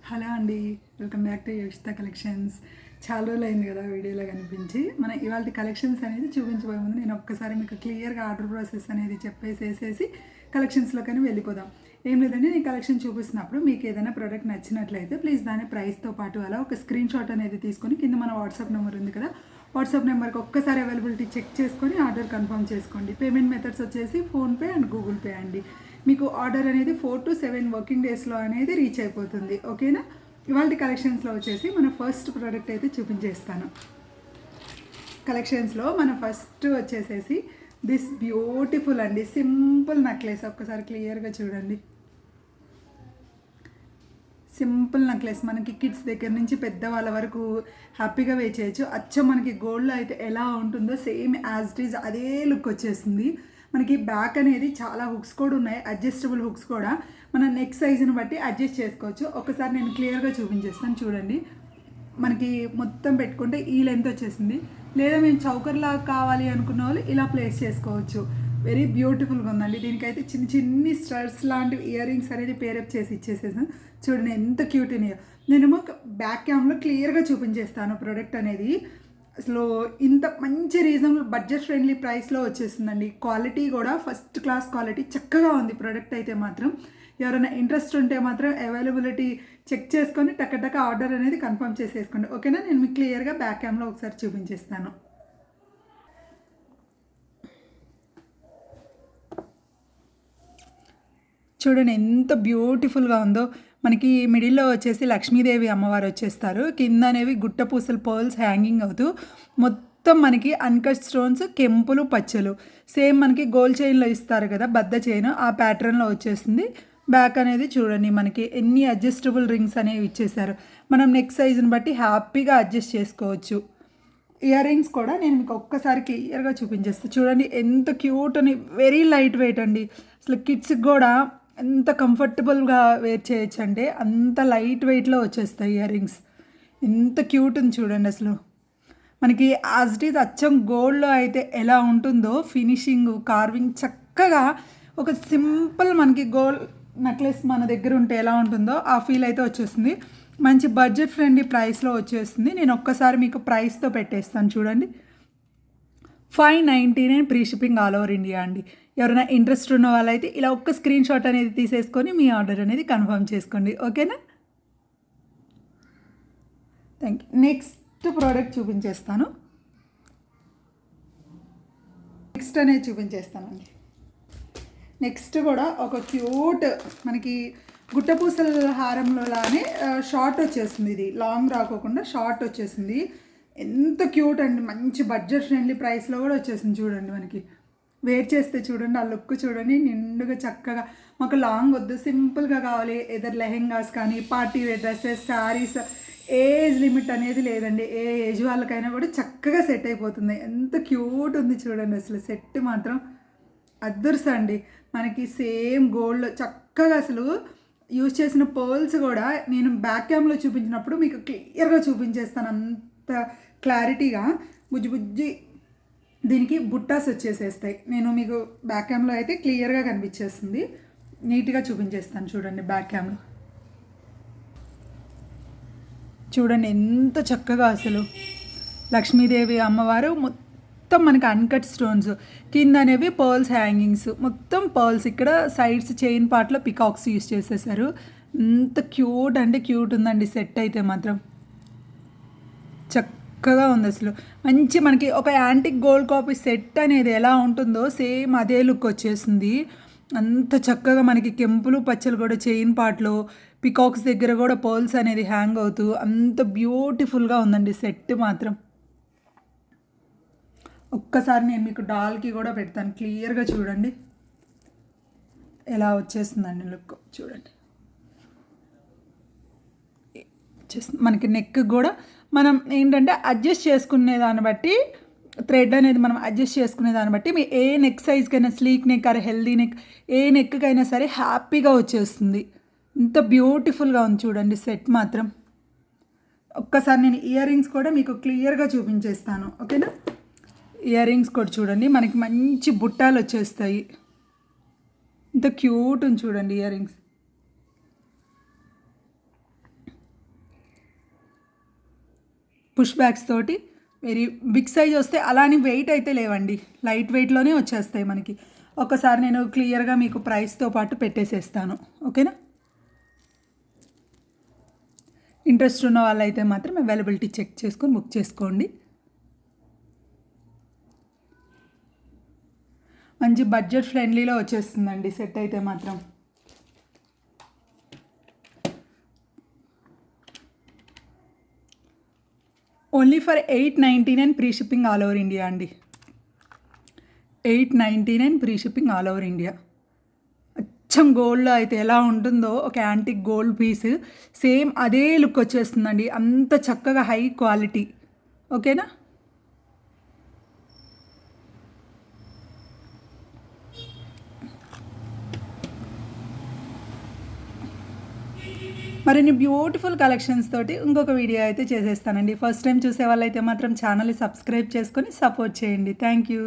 Hello అండి, welcome back to యోషిత collections. చాలా రోజులు అయింది కదా వీడియోలో కనిపించి. మన ఇవాళ కలెక్షన్స్ అనేది చూపించబోయే ముందు నేను ఒక్కసారి మీకు క్లియర్గా ఆర్డర్ ప్రాసెస్ అనేది చెప్పేసేసి కలెక్షన్స్లోకని వెళ్ళిపోదాం. ఏం లేదండి, నేను కలెక్షన్ చూపిస్తున్నప్పుడు మీకు ఏదైనా ప్రోడక్ట్ నచ్చినట్లయితే ప్లీజ్ దాని ప్రైస్తో పాటు అలా ఒక స్క్రీన్ షాట్ అనేది తీసుకొని కింద మన వాట్సాప్ నెంబర్ ఉంది కదా, వాట్సాప్ నెంబర్కి ఒక్కసారి అవైలబిలిటీ చెక్ చేసుకొని ఆర్డర్ కన్ఫర్మ్ చేసుకోండి. పేమెంట్ మెథడ్స్ వచ్చేసి ఫోన్పే అండ్ గూగుల్ పే అండి. మీకు ఆర్డర్ అనేది 4 to 7 వర్కింగ్ డేస్లో అనేది రీచ్ అయిపోతుంది. ఓకేనా? ఇవాళ కలెక్షన్స్లో వచ్చేసి మన ఫస్ట్ ప్రోడక్ట్ అయితే చూపించేస్తాను. కలెక్షన్స్లో మన ఫస్ట్ వచ్చేసేసి దిస్ బ్యూటిఫుల్ అండి సింపుల్ నెక్లెస్. ఒక్కసారి క్లియర్గా చూడండి. సింపుల్ నెక్లెస్ మనకి కిడ్స్ దగ్గర నుంచి పెద్దవాళ్ళ వరకు హ్యాపీగా వే చేయొచ్చు. అచ్చం మనకి గోల్డ్లో అయితే ఎలా ఉంటుందో సేమ్ యాజ్ ఇట్ ఈజ్ అదే లుక్ వచ్చేస్తుంది. మనకి బ్యాక్ అనేది చాలా హుక్స్ కూడా ఉన్నాయి, అడ్జస్టబుల్ హుక్స్ కూడా. మన నెక్ సైజుని బట్టి అడ్జస్ట్ చేసుకోవచ్చు. ఒకసారి నేను క్లియర్గా చూపించేస్తాను చూడండి. మనకి మొత్తం పెట్టుకుంటే ఈ లెంత్ వచ్చేసింది. లేదా మేము చౌకర్లాగా కావాలి అనుకున్న వాళ్ళు ఇలా ప్లేస్ చేసుకోవచ్చు. వెరీ బ్యూటిఫుల్గా ఉందండి. దీనికైతే చిన్న చిన్ని స్టడ్స్ లాంటివి ఇయర్ రింగ్స్ అనేది పేరప్ చేసి ఇచ్చేసేసాను. చూడండి ఎంత క్యూట్ ఉన్నాయో. నేనేమో బ్యాక్ క్యామ్లో క్లియర్గా చూపించేస్తాను ప్రోడక్ట్ అనేది. అసలు ఇంత మంచి రీజనబుల్ బడ్జెట్ ఫ్రెండ్లీ ప్రైస్లో వచ్చేస్తుందండి. క్వాలిటీ కూడా ఫస్ట్ క్లాస్ క్వాలిటీ, చక్కగా ఉంది ప్రోడక్ట్ అయితే మాత్రం. ఎవరైనా ఇంట్రెస్ట్ ఉంటే మాత్రం అవైలబిలిటీ చెక్ చేసుకొని టక ఆర్డర్ అనేది కన్ఫర్మ్ చేసేసుకోండి. ఓకేనా? నేను మీకు క్లియర్గా బ్యాక్ క్యామ్లో ఒకసారి చూపించేస్తాను. చూడండి ఎంత బ్యూటిఫుల్గా ఉందో. మనకి మిడిల్లో వచ్చేసి లక్ష్మీదేవి అమ్మవారు వచ్చేస్తారు. కింద అనేవి గుట్ట పూసలు పర్ల్స్ హ్యాంగింగ్ అవుతూ మొత్తం మనకి అన్కట్ స్టోన్స్, కెంపులు, పచ్చలు సేమ్ మనకి గోల్డ్ చైన్లో ఇస్తారు కదా బద్ద చైన్, ఆ ప్యాటర్న్లో వచ్చేస్తుంది. బ్యాక్ అనేది చూడండి మనకి ఎన్ని అడ్జస్టబుల్ రింగ్స్ అనేవి ఇచ్చేసారు. మనం నెక్ సైజుని బట్టి హ్యాపీగా అడ్జస్ట్ చేసుకోవచ్చు. ఇయర్ రింగ్స్ కూడా నేను మీకు ఒక్కసారి క్లియర్గా చూపించేస్తాను. చూడండి ఎంత క్యూట్ అని, వెరీ లైట్ వెయిట్ అండి. అసలు కిడ్స్కి కూడా ఎంత కంఫర్టబుల్గా వేర్ చేయొచ్చు అంటే అంత లైట్ వెయిట్లో వచ్చేస్తాయి ఇయర్ రింగ్స్. ఎంత క్యూట్ ఉంది చూడండి. అసలు మనకి యాజ్ ఇట్ ఈజ్ అచ్చం గోల్డ్లో అయితే ఎలా ఉంటుందో ఫినిషింగ్, కార్వింగ్ చక్కగా ఒక సింపుల్ మనకి గోల్డ్ నెక్లెస్ మన దగ్గర ఉంటే ఎలా ఉంటుందో ఆ ఫీల్ అయితే వచ్చేస్తుంది. మంచి బడ్జెట్ ఫ్రెండ్లీ ప్రైస్లో వచ్చేస్తుంది. నేను ఒక్కసారి మీకు ప్రైస్తో పెట్టేస్తాను చూడండి. 599 free shipping all over India అండి. ఎవరైనా ఇంట్రెస్ట్ ఉన్న వాళ్ళైతే ఇలా ఒక్క స్క్రీన్ షాట్ అనేది తీసేసుకొని మీ ఆర్డర్ అనేది కన్ఫర్మ్ చేసుకోండి. ఓకేనా? Thank you. నెక్స్ట్ ప్రోడక్ట్ చూపించేస్తాను. నెక్స్ట్ అనేది చూపించేస్తానండి. నెక్స్ట్ కూడా ఒక క్యూట్ మనకి గుట్టపూసల హారంలోలానే షార్ట్ వచ్చేస్తుంది. ఇది లాంగ్ రాకోకుండా షార్ట్ వచ్చేసింది. ఎంత క్యూట్ అండి. మంచి బడ్జెట్ ఫ్రెండ్లీ ప్రైస్లో కూడా వచ్చేసింది చూడండి. మనకి వేర్ చేస్తే చూడండి ఆ లుక్ చూడండి. నిండుగా చక్కగా మాకు లాంగ్ వద్దు, సింపుల్గా కావాలి. ఎదర్ లెహెంగాస్ కానీ party wear dresses, saris, age limit అనేది లేదండి. ఏ ఏజ్ వాళ్ళకైనా కూడా చక్కగా సెట్ అయిపోతుంది. ఎంత క్యూట్ ఉంది చూడండి. అసలు సెట్ మాత్రం అదృష్టం అండి. మనకి సేమ్ గోల్డ్ చక్కగా అసలు యూజ్ చేసిన పర్ల్స్ కూడా నేను బ్యాక్ క్యామ్లో చూపించినప్పుడు మీకు క్లియర్గా చూపించేస్తాను. అంత క్లారిటీగా బుజ్జి దీనికి బుట్టాస్ వచ్చేసేస్తాయి. నేను మీకు బ్యాక్ క్యామ్లో అయితే క్లియర్గా కనిపించేస్తుంది. నీట్గా చూపించేస్తాను చూడండి. బ్యాక్ క్యామ్లో చూడండి ఎంత చక్కగా అసలు లక్ష్మీదేవి అమ్మవారు మొత్తం మనకి అన్కట్ స్టోన్స్, కింద అనేవి పర్ల్స్ హ్యాంగింగ్స్, మొత్తం పర్ల్స్. ఇక్కడ సైడ్స్ చైన్ పార్ట్లో పికాక్స్ యూస్ చేసేసారు. ఎంత క్యూట్ అంటే క్యూట్ ఉందండి సెట్ అయితే మాత్రం. చక్కగా ఉంది అసలు. మంచి మనకి ఒక యాంటిక్ గోల్డ్ కాపీ సెట్ అనేది ఎలా ఉంటుందో సేమ్ అదే లుక్ వచ్చేసింది. అంత చక్కగా మనకి కెంపులు, పచ్చలు కూడా చైన్ పార్ట్లో, పికాక్స్ దగ్గర కూడా పర్ల్స్ అనేది హ్యాంగ్ అవుతూ అంత బ్యూటిఫుల్గా ఉందండి సెట్ మాత్రం. ఒక్కసారి నేను మీకు డాల్కి కూడా పెడతాను. క్లియర్గా చూడండి ఎలా వచ్చేస్తుందండి లుక్ చూడండి. మనకి నెక్ కూడా మనం ఏంటంటే అడ్జస్ట్ చేసుకునే దాన్ని బట్టి థ్రెడ్ అనేది మనం అడ్జస్ట్ చేసుకునే దాన్ని బట్టి మీ ఏ నెక్ సైజ్కైనా, sleek neck or healthy neck, ఏ నెక్కైనా సరే హ్యాపీగా వచ్చేస్తుంది. ఇంత బ్యూటిఫుల్గా ఉంది చూడండి సెట్ మాత్రం. ఒక్కసారి నేను ఇయర్ రింగ్స్ కూడా మీకు క్లియర్గా చూపించేస్తాను. ఓకేనా? ఇయర్ రింగ్స్ కూడా చూడండి మనకి మంచి బుట్టాలు వచ్చేస్తాయి. ఇంత క్యూట్ ఉంది చూడండి ఇయర్ రింగ్స్. పుష్ బ్యాగ్స్ తోటి వెరీ బిగ్ సైజ్ వస్తే అలానే వెయిట్ అయితే లేవండి, లైట్ వెయిట్లోనే వచ్చేస్తాయి మనకి. ఒకసారి నేను క్లియర్గా మీకు ప్రైస్తో పాటు పెట్టేసేస్తాను, ఓకేనా. ఇంట్రెస్ట్ ఉన్న వాళ్ళైతే మాత్రం అవైలబిలిటీ చెక్ చేసుకొని బుక్ చేసుకోండి. మంచి బడ్జెట్ ఫ్రెండ్లీలో వచ్చేస్తుందండి సెట్ అయితే మాత్రం. Only for 899 free shipping all over India అండి. 899 free shipping all over India. అచ్చం గోల్డ్లో అయితే ఎలా ఉంటుందో ఒక యాంటిక్ గోల్డ్ పీస్ సేమ్ అదే లుక్ వచ్చేస్తుందండి, అంత చక్కగా హై క్వాలిటీ, ఓకేనా. మరిన్ని బ్యూటిఫుల్ కలెక్షన్స్ తోటి ఇంకొక వీడియో అయితే చేసేస్తానండి. ఫస్ట్ టైం చూసే వాళ్ళైతే మాత్రం ఛానల్ని సబ్స్క్రైబ్ చేసుకొని సపోర్ట్ చేయండి. Thank you.